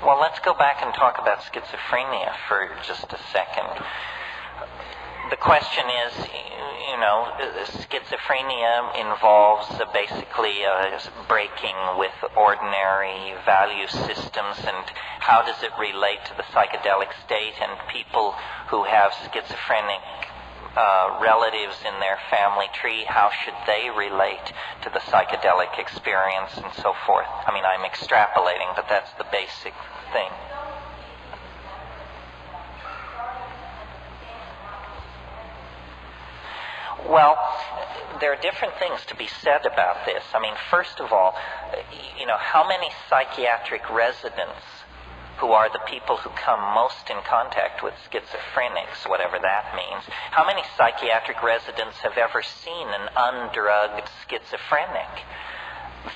Well, let's go back and talk about schizophrenia for just a second. The question is, schizophrenia involves basically breaking with ordinary value systems, and how does it relate to the psychedelic state? And people who have schizophrenic relatives in their family tree, how should they relate to the psychedelic experience and so forth? I mean, I'm extrapolating, but that's the basic thing. Well, there are different things to be said about this. I mean, first of all, how many psychiatric residents, who are the people who come most in contact with schizophrenics, whatever that means, how many psychiatric residents have ever seen an undrugged schizophrenic?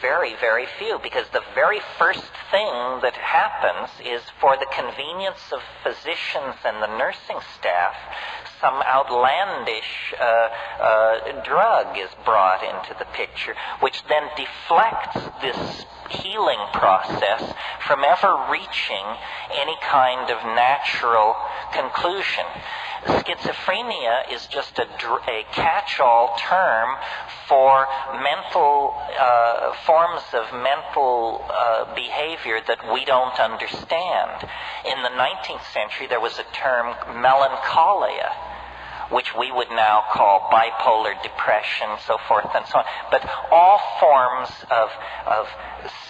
Very, very few, because the very first thing that happens is, for the convenience of physicians and the nursing staff, some outlandish drug is brought into the picture, which then deflects this healing process from ever reaching any kind of natural conclusion. Schizophrenia is just a catch-all term for mental forms of mental behavior that we don't understand. In the 19th century, there was a term, melancholia, which we would now call bipolar depression, so forth and so on. But all forms of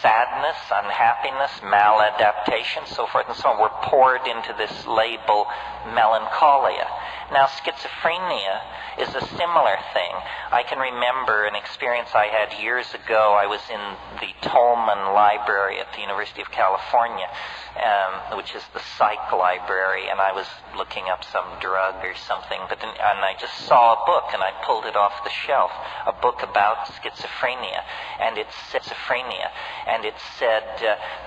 sadness, unhappiness, maladaptation, so forth and so on, were poured into this label, melancholia. Now, schizophrenia is a similar thing. I can remember an experience I had years ago. I was in the Tolman Library at the University of California, which is the psych library, and I was looking up some drug or something, and I just saw a book, and I pulled it off the shelf, a book about schizophrenia, and it said,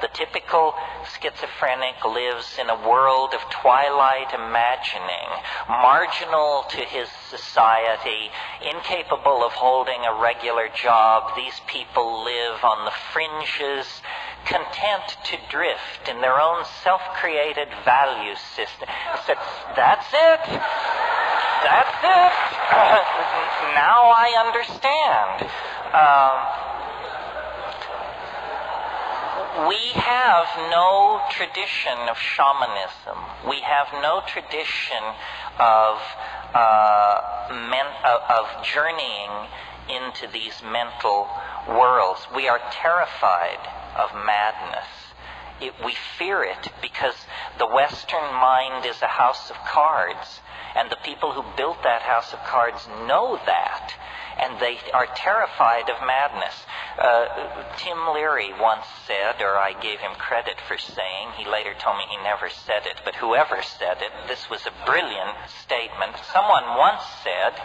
the typical schizophrenic lives in a world of twilight imagining, marginal to his society, incapable of holding a regular job. These people live on the fringes, content to drift in their own self-created value system. I said, that's it. That's it. Now I understand. We have no tradition of shamanism. We have no tradition of journeying into these mental worlds. We are terrified of madness. We fear it because the Western mind is a house of cards, and the people who built that house of cards know that, and they are terrified of madness. Tim Leary once said, or I gave him credit for saying, he later told me he never said it, but whoever said it, this was a brilliant statement. Someone once said,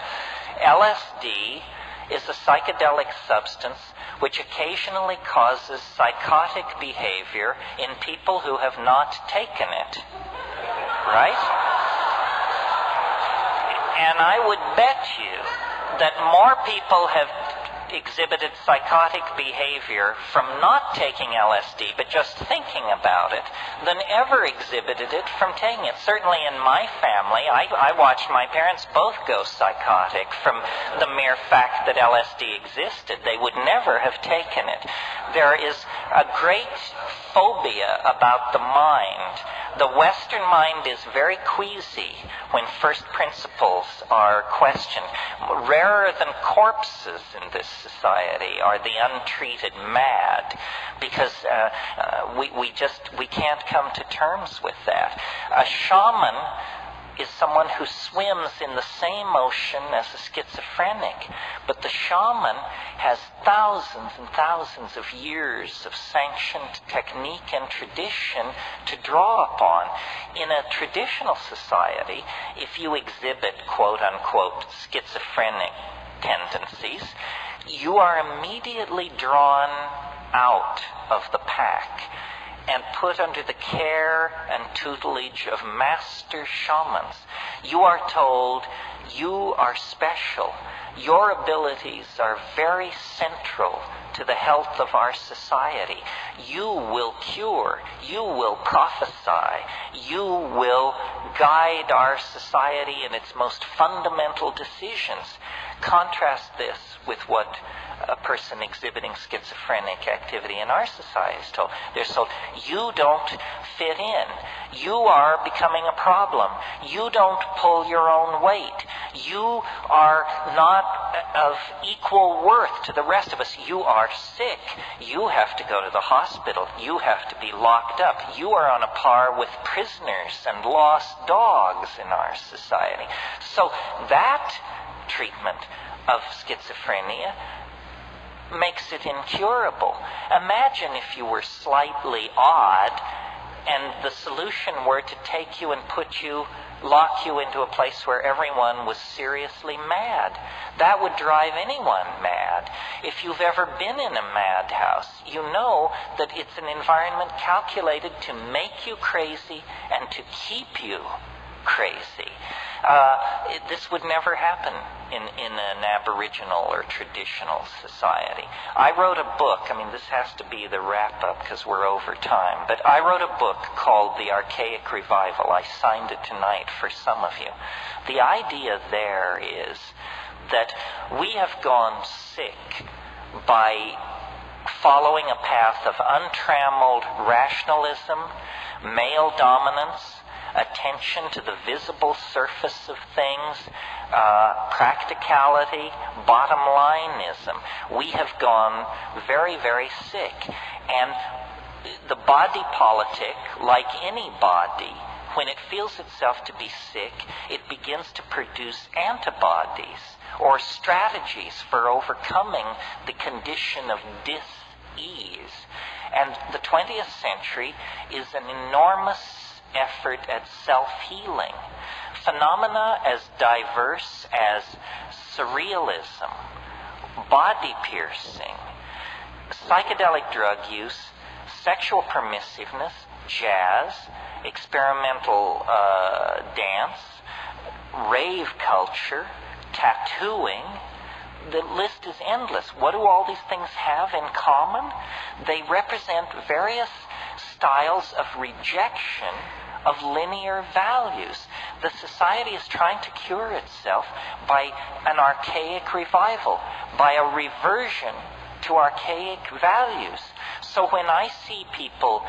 LSD is a psychedelic substance which occasionally causes psychotic behavior in people who have not taken it. Right? And I would bet you that more people have exhibited psychotic behavior from not taking LSD, but just thinking about it, than ever exhibited it from taking it. Certainly in my family, I watched my parents both go psychotic from the mere fact that LSD existed. They would never have taken it. There is a great phobia about the mind. The Western mind is very queasy when first principles are questioned. Rarer than corpses in this society are the untreated mad, because we can't come to terms with that. A shaman is someone who swims in the same ocean as a schizophrenic, but the shaman has thousands and thousands of years of sanctioned technique and tradition to draw upon. In a traditional society, if you exhibit quote-unquote schizophrenic tendencies, you are immediately drawn out of the pack and put under the care and tutelage of master shamans. You are told, you are special. Your abilities are very central to the health of our society. You will cure. You will prophesy. You will guide our society in its most fundamental decisions. Contrast this with what a person exhibiting schizophrenic activity in our society is told. They're told, you don't fit in. You are becoming a problem. You don't pull your own weight. You are not of equal worth to the rest of us. You are sick. You have to go to the hospital. You have to be locked up. You are on a par with prisoners and lost dogs in our society. So that treatment of schizophrenia makes it incurable. Imagine if you were slightly odd and the solution were to take you and lock you into a place where everyone was seriously mad. That would drive anyone mad. If you've ever been in a madhouse, you know that it's an environment calculated to make you crazy and to keep you crazy. This would never happen in an Aboriginal or traditional society. I wrote a book, this has to be the wrap-up because we're over time, but I wrote a book called The Archaic Revival. I signed it tonight for some of you. The idea there is that we have gone sick by following a path of untrammeled rationalism, male dominance, attention to the visible surface of things, practicality, bottom lineism. We have gone very, very sick. And the body politic, like any body, when it feels itself to be sick, it begins to produce antibodies or strategies for overcoming the condition of dis-ease. And the 20th century is an enormous effort at self-healing. Phenomena as diverse as surrealism, body piercing, psychedelic drug use, sexual permissiveness, jazz, experimental dance, rave culture, tattooing. The list is endless. What do all these things have in common? They represent various styles of rejection of linear values. The society is trying to cure itself by an archaic revival, by a reversion to archaic values. So when I see people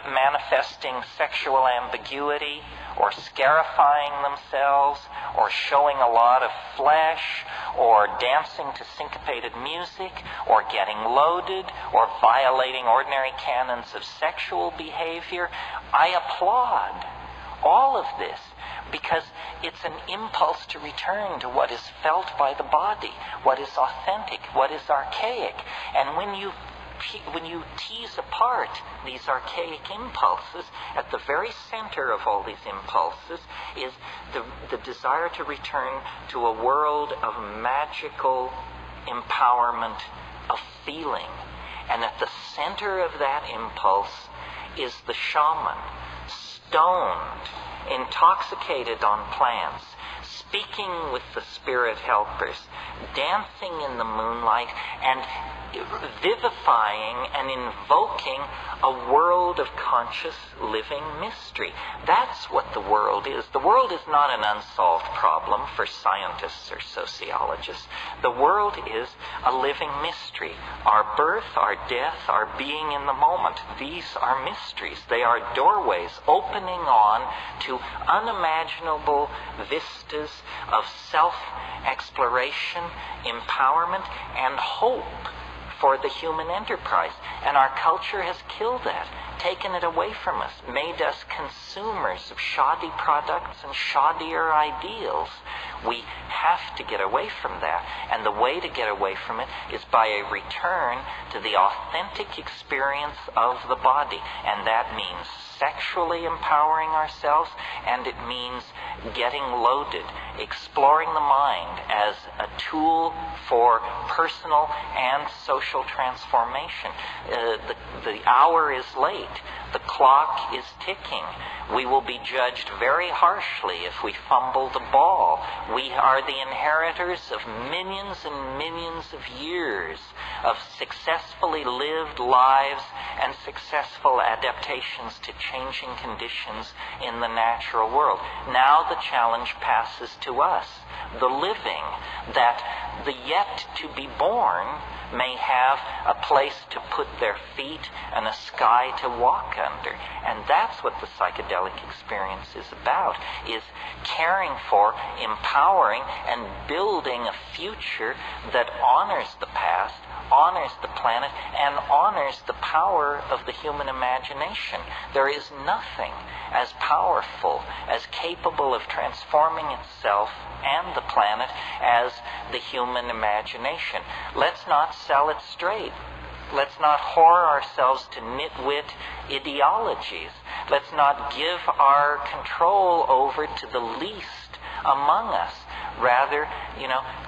manifesting sexual ambiguity, or scarifying themselves, or showing a lot of flesh, or dancing to syncopated music, or getting loaded, or violating ordinary canons of sexual behavior, I applaud all of this because it's an impulse to return to what is felt by the body, what is authentic, what is archaic. And when you tease apart these archaic impulses, at the very center of all these impulses is the desire to return to a world of magical empowerment of feeling. And at the center of that impulse is the shaman, stoned, intoxicated on plants, speaking with the spirit helpers, dancing in the moonlight, and vivifying and invoking a world of conscious living mystery. That's what the world is. The world is not an unsolved problem for scientists or sociologists. The world is a living mystery. Our birth, our death, our being in the moment, these are mysteries. They are doorways opening on to unimaginable vistas of self-exploration, empowerment, and hope for the human enterprise. And our culture has killed that, taken it away from us, made us consumers of shoddy products and shoddier ideals. We have to get away from that. And the way to get away from it is by a return to the authentic experience of the body. And that means sexually empowering ourselves, and it means getting loaded, exploring the mind as a tool for personal and social transformation. The hour is late. The clock is ticking. We will be judged very harshly if we fumble the ball. We are the inheritors of millions and millions of years of successfully lived lives and successful adaptations to changing conditions in the natural world. Now the challenge passes to us, the living, that the yet to be born may have a place to put their feet and a sky to walk under. And that's what the psychedelic experience is about, is caring for, empowering, and building a future that honors the past, honors the planet, and honors the power of the human imagination. There is nothing as powerful, as capable of transforming itself and the planet as the human imagination. Let's not sell it straight. Let's not whore ourselves to nitwit ideologies. Let's not give our control over to the least among us. Rather,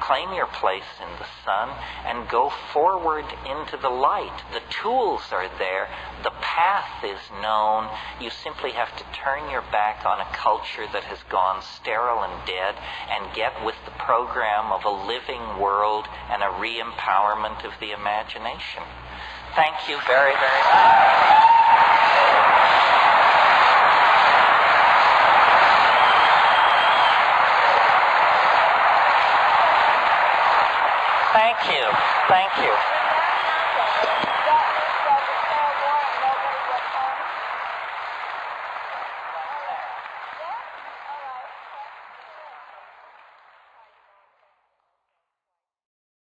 claim your place in the sun and go forward into the light. The tools are there. The path is known. You simply have to turn your back on a culture that has gone sterile and dead and get with the program of a living world and a re-empowerment of the imagination. Thank you very, very much. Thank you. Thank you.